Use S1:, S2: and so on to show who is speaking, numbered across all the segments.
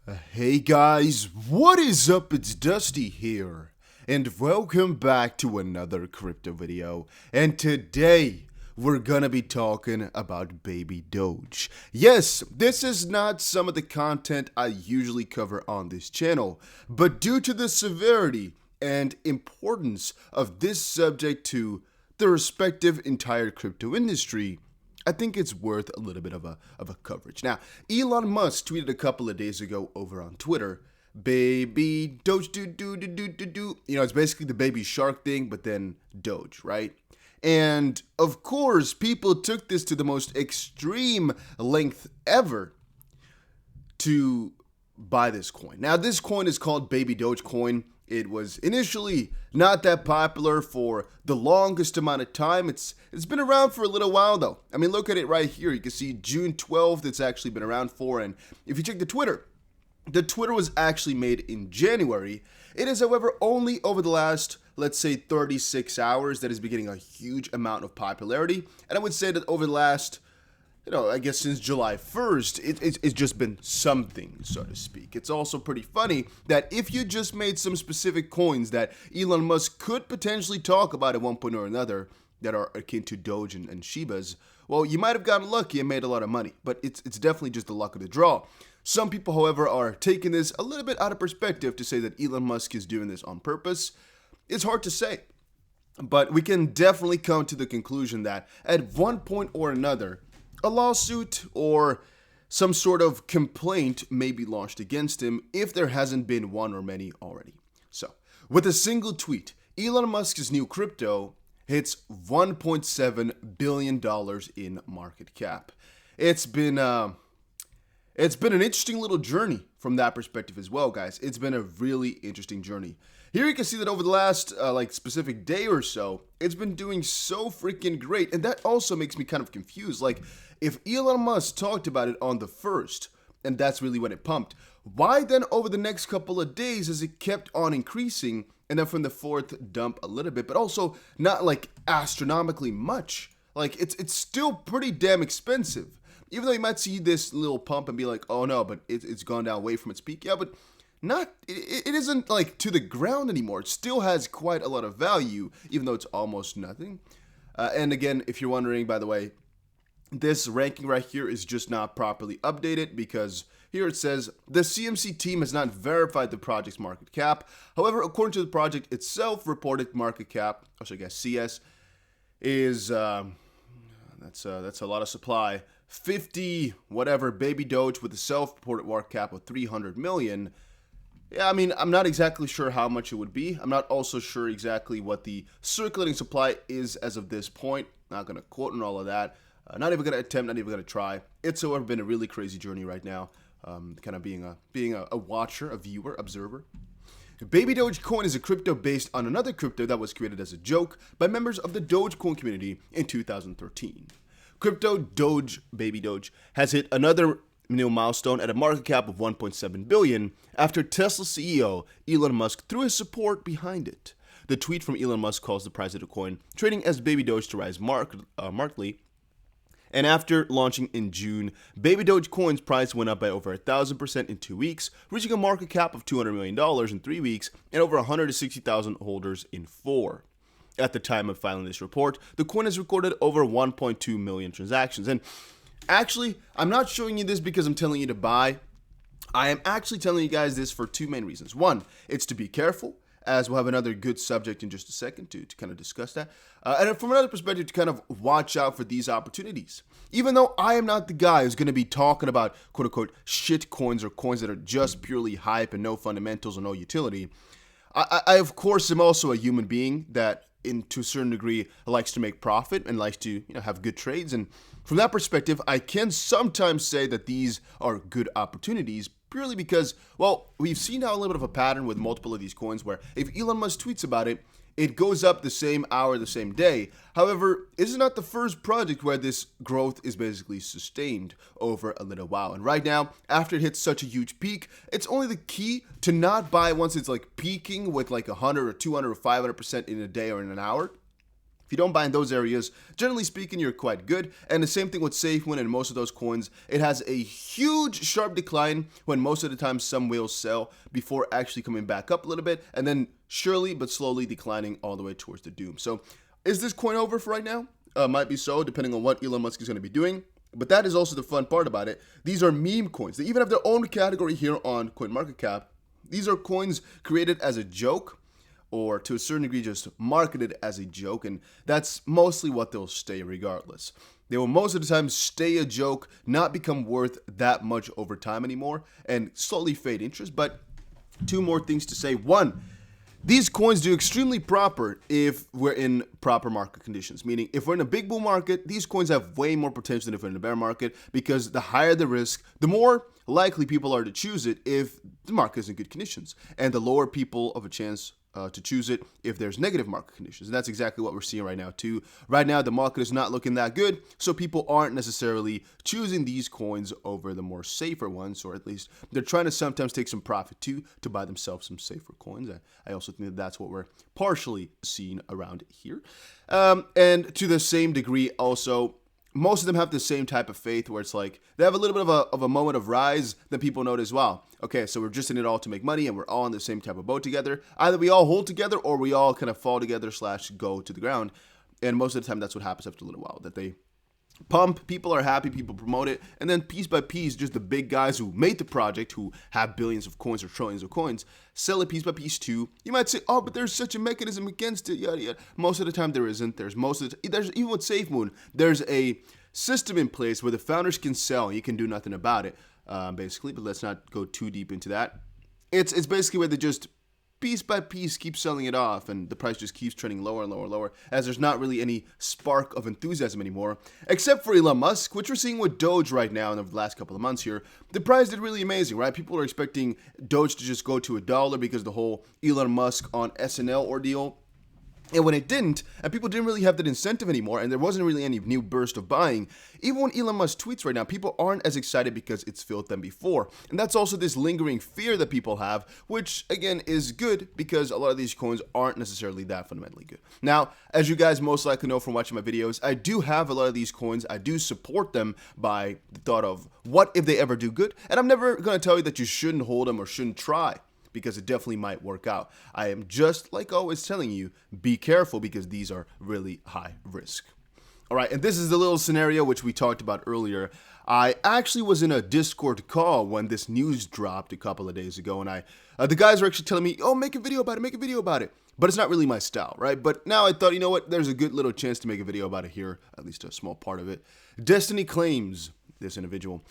S1: Hey guys, what is up? It's Dusty here, and welcome back to another crypto video. And today, we're gonna be talking about baby Doge. Yes, this is not some of the content I usually cover on this channel, but due to the severity and importance of this subject to the respective entire crypto industry, I think it's worth a little bit of a coverage. Now, Elon Musk tweeted a couple of days ago over on Twitter, baby Doge do. It's basically the baby shark thing, but then Doge, right? And of course, people took this to the most extreme length ever to buy this coin. Now, this coin is called Baby Dogecoin. It was initially not that popular for the longest amount of time. It's been around for a little while though. I mean, look at it right here. You can see June 12th it's actually been around for, and if you check the Twitter was actually made in January. It is, however, only over the last, let's say, 36 hours that is beginning a huge amount of popularity. And I would say that over the last, I guess since July 1st, it's just been something, so to speak. It's also pretty funny that if you just made some specific coins that Elon Musk could potentially talk about at one point or another that are akin to Doge and Shibas, well, you might have gotten lucky and made a lot of money, but it's definitely just the luck of the draw. Some people, however, are taking this a little bit out of perspective to say that Elon Musk is doing this on purpose. It's hard to say, but we can definitely come to the conclusion that at one point or another, a lawsuit or some sort of complaint may be launched against him if there hasn't been one or many already. So, with a single tweet, Elon Musk's new crypto hits $1.7 billion in market cap. It's been an interesting little journey from that perspective as well, guys. It's been a really interesting journey. Here you can see that over the last specific day or so, it's been doing so freaking great. And that also makes me kind of confused. Like, if Elon Musk talked about it on the 1st, and that's really when it pumped, why then over the next couple of days has it kept on increasing, and then from the 4th dump a little bit, but also not like astronomically much? Like, it's still pretty damn expensive. Even though you might see this little pump and be like, oh no, but it's gone down way from its peak. Yeah, but it isn't like to the ground anymore. It still has quite a lot of value, even though it's almost nothing. And again, if you're wondering, by the way, this ranking right here is just not properly updated because here it says the CMC team has not verified the project's market cap. However, according to the project itself, reported market cap, or should I guess CS, is that's a lot of supply. 50 whatever baby Doge with a self-reported market cap of 300 million. Yeah, I mean, I'm not exactly sure how much it would be. I'm not also sure exactly what the circulating supply is as of this point. Not going to quote on all of that. Not even going to attempt, not even going to try. It's, however, been a really crazy journey right now. Kind of being a watcher, a viewer, observer. Baby Dogecoin is a crypto based on another crypto that was created as a joke by members of the Dogecoin community in 2013. Crypto Doge, Baby Doge, has hit another new milestone at a market cap of $1.7 billion after Tesla CEO Elon Musk threw his support behind it. The tweet from Elon Musk calls the price of the coin trading as Baby Doge to rise markedly. And after launching in June, Baby Dogecoin's price went up by over 1,000% in 2 weeks, reaching a market cap of $200 million in 3 weeks and over 160,000 holders in 4. At the time of filing this report, the coin has recorded over 1.2 million transactions. And actually, I'm not showing you this because I'm telling you to buy. I am actually telling you guys this for two main reasons. One, it's to be careful, as we'll have another good subject in just a second to kind of discuss that. And from another perspective, to kind of watch out for these opportunities. Even though I am not the guy who's going to be talking about quote-unquote shit coins or coins that are just purely hype and no fundamentals or no utility, I of course am also a human being that to a certain degree likes to make profit and likes to have good trades. And from that perspective, I can sometimes say that these are good opportunities purely because, well, we've seen now a little bit of a pattern with multiple of these coins where if Elon Musk tweets about it, it goes up the same hour, the same day. However, this is not the first project where this growth is basically sustained over a little while. And right now, after it hits such a huge peak, it's only the key to not buy once it's like peaking with like 100 or 200 or 500% in a day or in an hour. If you don't buy in those areas, generally speaking, you're quite good. And the same thing with SafeMoon and most of those coins. It has a huge sharp decline when most of the time some whales sell before actually coming back up a little bit and then surely but slowly declining all the way towards the doom. So is this coin over for right now? Might be so, depending on what Elon Musk is going to be doing. But that is also the fun part about it. These are meme coins. They even have their own category here on CoinMarketCap. These are coins created as a joke, or to a certain degree just marketed as a joke, and that's mostly what they'll stay regardless. They will most of the time stay a joke, not become worth that much over time anymore, and slowly fade interest. But two more things to say. One, these coins do extremely proper if we're in proper market conditions, meaning if we're in a big bull market, these coins have way more potential than if we're in a bear market, because the higher the risk, the more likely people are to choose it if the market is in good conditions, and the lower people of a chance to choose it if there's negative market conditions. And that's exactly what we're seeing right now too. Right now, the market is not looking that good, so people aren't necessarily choosing these coins over the more safer ones, or at least they're trying to sometimes take some profit too to buy themselves some safer coins. I also think that that's what we're partially seeing around here. And to the same degree also, most of them have the same type of faith where it's like they have a little bit of a moment of rise, then people notice, wow, okay, so we're just in it all to make money and we're all in the same type of boat together. Either we all hold together or we all kind of fall together / go to the ground. And most of the time that's what happens after a little while, that they pump, people are happy, people promote it, and then piece by piece, just the big guys who made the project, who have billions of coins or trillions of coins, sell it piece by piece too. You might say, oh, but there's such a mechanism against it, yada yada. Most of the time there isn't. There's even with SafeMoon, there's a system in place where the founders can sell and you can do nothing about it, basically, but let's not go too deep into that. It's basically where they just piece by piece keep selling it off, and the price just keeps trending lower and lower and lower, as there's not really any spark of enthusiasm anymore, except for Elon Musk, which we're seeing with Doge right now in the last couple of months here. The price did really amazing, right? People are expecting Doge to just go to $1 because of the whole Elon Musk on SNL ordeal. And when it didn't, and people didn't really have that incentive anymore, and there wasn't really any new burst of buying, even when Elon Musk tweets right now, people aren't as excited because it's failed them before. And that's also this lingering fear that people have, which, again, is good because a lot of these coins aren't necessarily that fundamentally good. Now, as you guys most likely know from watching my videos, I do have a lot of these coins. I do support them by the thought of, what if they ever do good? And I'm never going to tell you that you shouldn't hold them or shouldn't try, because it definitely might work out. I am just, like always, telling you, be careful because these are really high risk. All right, and this is the little scenario which we talked about earlier. I actually was in a Discord call when this news dropped a couple of days ago, and the guys were actually telling me, oh, make a video about it. But it's not really my style, right? But now I thought, you know what, there's a good little chance to make a video about it here, at least a small part of it. Destiny claims, this individual,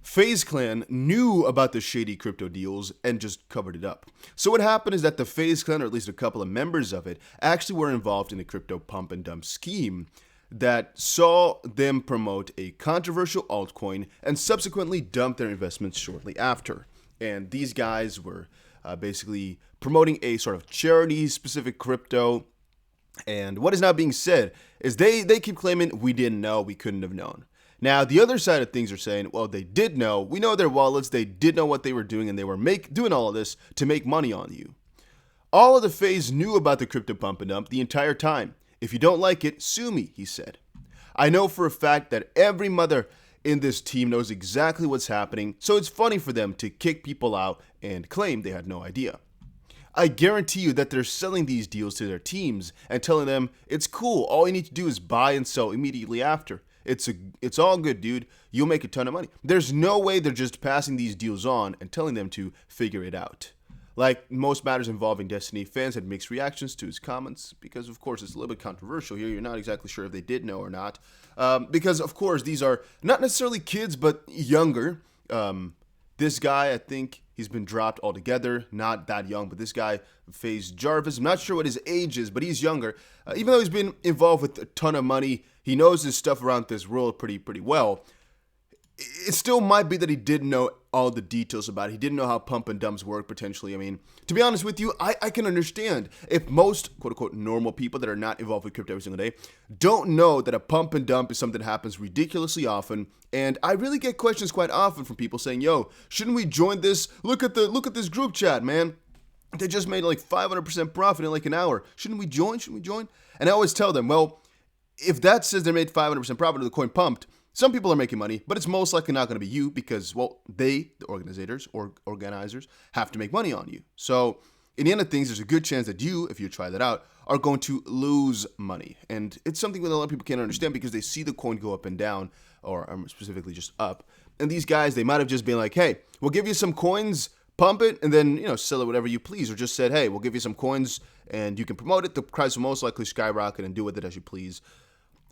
S1: FaZe Clan knew about the shady crypto deals and just covered it up. So what happened is that the FaZe Clan, or at least a couple of members of it, actually were involved in a crypto pump and dump scheme that saw them promote a controversial altcoin and subsequently dump their investments shortly after. And these guys were basically promoting a sort of charity-specific crypto. And what is now being said is they keep claiming, we didn't know, we couldn't have known. Now, the other side of things are saying, well, they did know. We know their wallets. They did know what they were doing, and they were doing all of this to make money on you. All of the FaZe knew about the crypto pump and dump the entire time. If you don't like it, sue me, he said. I know for a fact that every mother in this team knows exactly what's happening, so it's funny for them to kick people out and claim they had no idea. I guarantee you that they're selling these deals to their teams and telling them, it's cool, all you need to do is buy and sell immediately after. It's all good, dude. You'll make a ton of money. There's no way they're just passing these deals on and telling them to figure it out. Like most matters involving Destiny, fans had mixed reactions to his comments because, of course, it's a little bit controversial here. You're not exactly sure if they did know or not. Because, of course, these are not necessarily kids, but younger. This guy, I think he's been dropped altogether. Not that young, but this guy, FaZe Jarvis, I'm not sure what his age is, but he's younger. Even though he's been involved with a ton of money, he knows his stuff around this world pretty well. It still might be that he didn't know all the details about it. He didn't know how pump and dumps work, potentially. I mean, to be honest with you, I can understand if most, quote-unquote, normal people that are not involved with crypto every single day don't know that a pump and dump is something that happens ridiculously often. And I really get questions quite often from people saying, yo, shouldn't we join this? Look at this group chat, man. They just made like 500% profit in like an hour. Shouldn't we join? And I always tell them, well, if that says they made 500% profit or the coin pumped, some people are making money, but it's most likely not going to be you because, well, the organizers, have to make money on you. So in the end of things, there's a good chance that you, if you try that out, are going to lose money. And it's something that a lot of people can't understand because they see the coin go up and down, or specifically just up. And these guys, they might have just been like, hey, we'll give you some coins, pump it, and then, sell it whatever you please. Or just said, hey, we'll give you some coins and you can promote it. The price will most likely skyrocket and do with it as you please.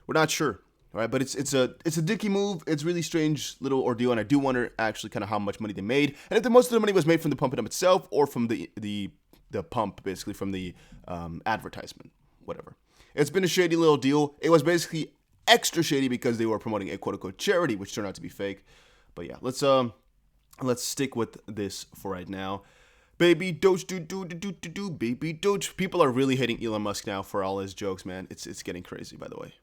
S1: We're not sure. All right, but it's a dicky move. It's a really strange little ordeal, and I do wonder actually kind of how much money they made, and if most of the money was made from the pump it up itself or from the pump, basically from the advertisement, whatever. It's been a shady little deal. It was basically extra shady because they were promoting a quote-unquote charity, which turned out to be fake. But yeah, let's stick with this for right now. Baby Doge, baby Doge. People are really hating Elon Musk now for all his jokes, man. It's getting crazy, by the way.